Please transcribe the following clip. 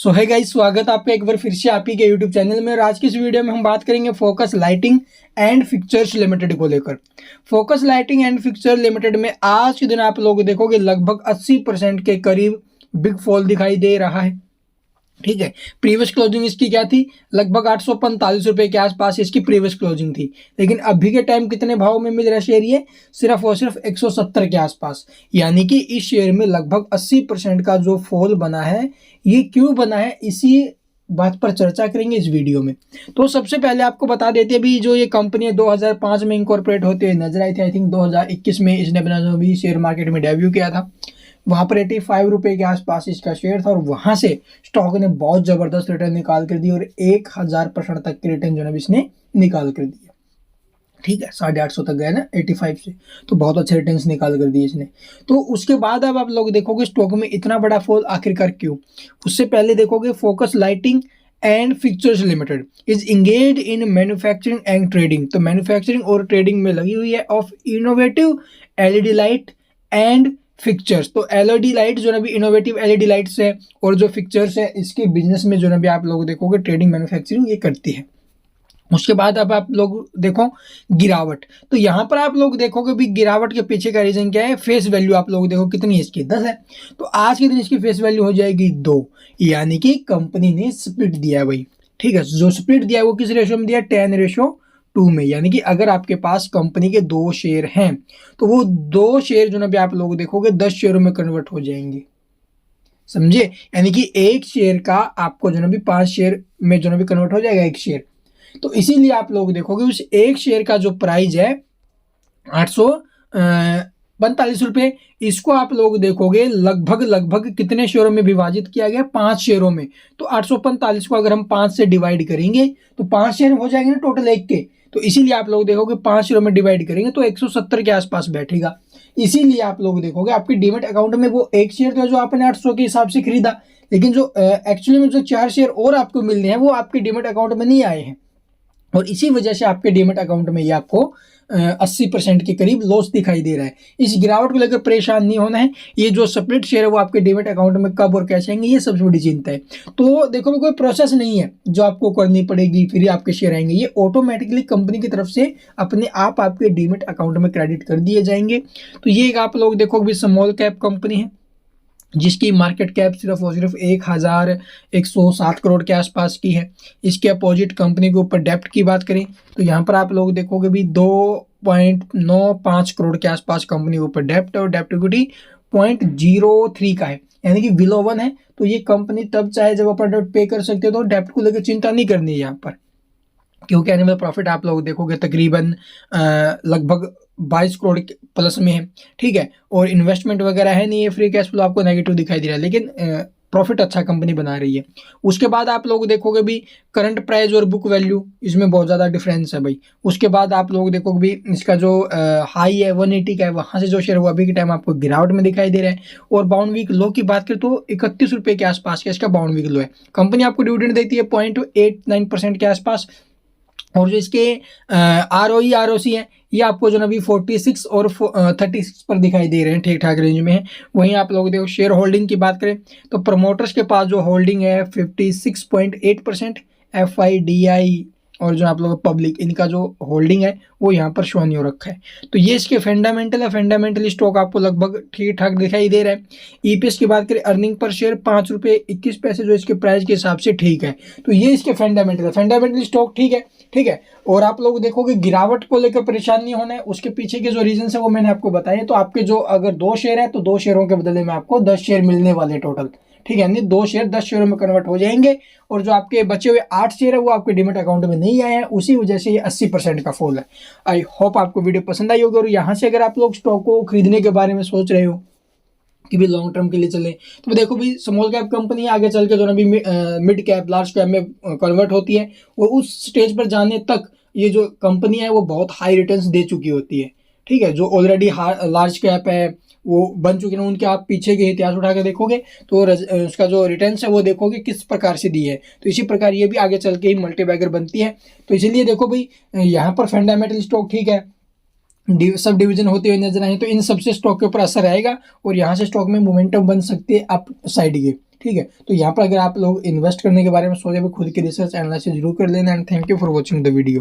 सो है गाइस, स्वागत आपका एक बार फिर से आप ही के यूट्यूब चैनल में। और आज की इस वीडियो में हम बात करेंगे Focus Lighting and Fixtures Limited को लेकर। Focus Lighting and Fixture Limited में आज के दिन आप लोग देखोगे लगभग 80% के करीब बिग फॉल दिखाई दे रहा है। ठीक है, प्रीवियस क्लोजिंग इसकी क्या थी? लगभग 845 रुपए के आसपास इसकी प्रीवियस क्लोजिंग थी। लेकिन अभी के टाइम कितने भाव में मिल रहा है शेयर? ये सिर्फ और सिर्फ 170 के आसपास। यानी कि इस शेयर में लगभग 80% का जो फॉल बना है, ये क्यों बना है, इसी बात पर चर्चा करेंगे इस वीडियो में। तो सबसे पहले आपको बता देते हैं, भी जो ये कंपनी है 2005 में इनकॉर्पोरेट होते हुए नजर आई थी। आई थिंक 2021 में इसने अपना जो भी शेयर मार्केट में डेब्यू किया था, वहां पर 85 रुपए के आसपास इसका शेयर था। और वहां से स्टॉक ने बहुत जबरदस्त रिटर्न निकाल कर दी और 1000% तक के रिटर्न जो है इसने निकाल कर दिया। ठीक है, 850 तक गया ना 85 से, तो बहुत अच्छे रिटर्न्स निकाल कर दिए इसने। तो उसके बाद अब आप लोग देखोगे स्टॉक में इतना बड़ा फॉल आखिरकार क्यों। उससे पहले देखोगे focus Lighting and Fixtures limited is engage in manufacturing and trading. तो मैन्युफैक्चरिंग और ट्रेडिंग में लगी हुई है of innovative LED light and fixtures. तो एलईडी लाइट जो ना भी इनोवेटिव एलईडी लाइट्स है, और जो फिक्चर्स है इसके बिजनेस में जो ना भी आप लोग देखोगे ट्रेडिंग मैन्युफैक्चरिंग ये करती है। उसके बाद अब आप लोग देखो गिरावट। तो यहां पर आप लोग देखोगे भी गिरावट के पीछे का रीजन क्या है। फेस वैल्यू आप लोग देखो कितनी है इसकी, 10 है। तो आज के दिन इसकी फेस वैल्यू हो जाएगी 2, यानी कि कंपनी ने स्प्लिट दिया है भाई। ठीक है, जो स्प्लिट दिया है वो किस रेशो में दिया? 10:2 में। यानी कि अगर आपके पास कंपनी के 2 शेयर हैं तो वो 2 शेयर जो ना भी आप लोग देखोगे 10 शेयरों में कन्वर्ट हो जाएंगे, समझे? यानी कि एक शेयर का आपको जो ना भी 5 शेयर में जो ना भी कन्वर्ट हो जाएगा एक शेयर। तो इसीलिए आप लोग देखोगे उस एक शेयर का जो प्राइस है 845 रुपए, इसको आप लोग देखोगे लगभग कितने शेयरों में विभाजित किया गया? 5 शेयरों में। तो 845 को अगर हम 5 से डिवाइड करेंगे तो 5 शेयर हो जाएंगे ना टोटल एक के। तो इसीलिए आप लोग देखोगे 5 शेयरों में डिवाइड करेंगे तो 170 के आसपास बैठेगा। इसीलिए आप लोग देखोगे आपके डीमेट अकाउंट में वो एक शेयर था जो आपने 800 के हिसाब से खरीदा, लेकिन जो एक्चुअली में जो 4 शेयर और आपको मिलने हैं वो आपके डीमेट अकाउंट में नहीं आए हैं। और इसी वजह से आपके डीमेट अकाउंट में ये आपको 80% के करीब लॉस दिखाई दे रहा है। इस गिरावट को लेकर परेशान नहीं होना है। ये जो स्प्लिट शेयर है वो आपके डीमेट अकाउंट में कब और कैसे आएंगे, ये सबसे बड़ी चिंता है। तो देखो कोई प्रोसेस नहीं है जो आपको करनी पड़ेगी फिर आपके शेयर आएंगे। ये ऑटोमेटिकली कंपनी की तरफ से अपने आप आपके डीमेट अकाउंट में क्रेडिट कर दिए जाएंगे। तो ये आप लोग देखो भी स्मॉल कैप कंपनी है जिसकी मार्केट कैप सिर्फ और सिर्फ 1107 करोड़ के आसपास की है। इसके अपोजिट कंपनी के ऊपर डेप्ट की बात करें तो यहाँ पर आप लोग देखोगे भी 2.95 करोड़ के आसपास कंपनी के ऊपर डेप्ट है, और डेप्ट इक्विटी 0.03 का है, यानी कि बिलो 1 है। तो ये कंपनी तब चाहे जब अपना डेप्ट पे कर सकते हो, तो डेप्ट को लेकर चिंता नहीं करनी है यहाँ पर, क्योंकि एनुअल प्रॉफिट आप लोग देखोगे तकरीबन लगभग 22 करोड़ प्लस में है। ठीक है, और इन्वेस्टमेंट वगैरह है नहीं है, फ्री कैश फ्लो आपको नेगेटिव दिखाई दे रहा है, लेकिन प्रॉफिट अच्छा कंपनी बना रही है। उसके बाद आप लोग देखोगे भी करंट प्राइस और बुक वैल्यू, इसमें बहुत ज़्यादा डिफरेंस है भाई। उसके बाद आप लोग देखोगे भी इसका जो हाई है 180 का है, वहाँ से जो शेयर हुआ अभी के टाइम आपको गिरावट में दिखाई दे रहा है। और बाउंड वीक लो की बात करें तो 31 रुपये के आसपास का इसका बाउंड वीक लो है। कंपनी आपको डिविडेंड देती है 0.89% के आसपास। और जो इसके ROE ROC है ये आपको जो ना भी 46 और 36 पर दिखाई दे रहे हैं, ठीक ठाक रेंज में है। वहीं आप लोग देखो शेयर होल्डिंग की बात करें तो प्रमोटर्स के पास जो होल्डिंग है 56.8%, FIDI और जो आप लोग पब्लिक, इनका जो होल्डिंग है वो यहाँ पर शो नहीं हो रखा है। तो ये इसके फंडामेंटल है। फंडामेंटली स्टॉक आपको लगभग ठीक ठाक दिखाई दे रहा है। EPS की बात करें, अर्निंग पर शेयर 5.21 रुपये जो इसके प्राइस के हिसाब से ठीक है। तो ये इसके फंडामेंटल है। फंडामेंटली स्टॉक ठीक है, ठीक है। और आप लोग देखोगे गिरावट को लेकर परेशान नहीं होना है। उसके पीछे के जो रीजन है वो मैंने आपको बताए। तो आपके जो अगर 2 शेयर है तो 2 शेयरों के बदले में आपको 10 शेयर मिलने वाले टोटल। ठीक है, यानी 2 शेयर 10 शेयरों में कन्वर्ट हो जाएंगे। और जो आपके बचे हुए 8 शेयर है वो आपके डीमेट अकाउंट में नहीं आए हैं, उसी वजह से ये 80% का फॉल है। आई होप आपको वीडियो पसंद आई होगी। और यहाँ से अगर आप लोग स्टॉक को खरीदने के बारे में सोच रहे हो कि भी लॉन्ग टर्म के लिए चले, तो देखो भी स्मॉल कैप कंपनी आगे चल के जो ना भी मिड कैप लार्ज कैप में कन्वर्ट होती है, और उस स्टेज पर जाने तक ये जो कंपनी है वो बहुत हाई रिटर्न्स दे चुकी होती है। ठीक है, जो ऑलरेडी लार्ज कैप है वो बन चुके हैं, उनके आप पीछे के इतिहास उठा के देखोगे तो उसका जो रिटर्न्स है वो देखोगे किस प्रकार से दी है। तो इसी प्रकार ये भी आगे चल के ही मल्टी बैगर बनती है। तो इसीलिए देखो भाई यहाँ पर फंडामेंटल स्टॉक ठीक है, सब डिवीजन होते हुए नजर आए तो इन सबसे स्टॉक के ऊपर असर आएगा, और यहाँ से स्टॉक में मोमेंटम बन सकती है अप साइड की। ठीक है। तो यहाँ पर अगर आप लोग इन्वेस्ट करने के बारे में सोचे, खुद की रिसर्च एनालिसिस जरूर कर लेना। And thank you for watching the video.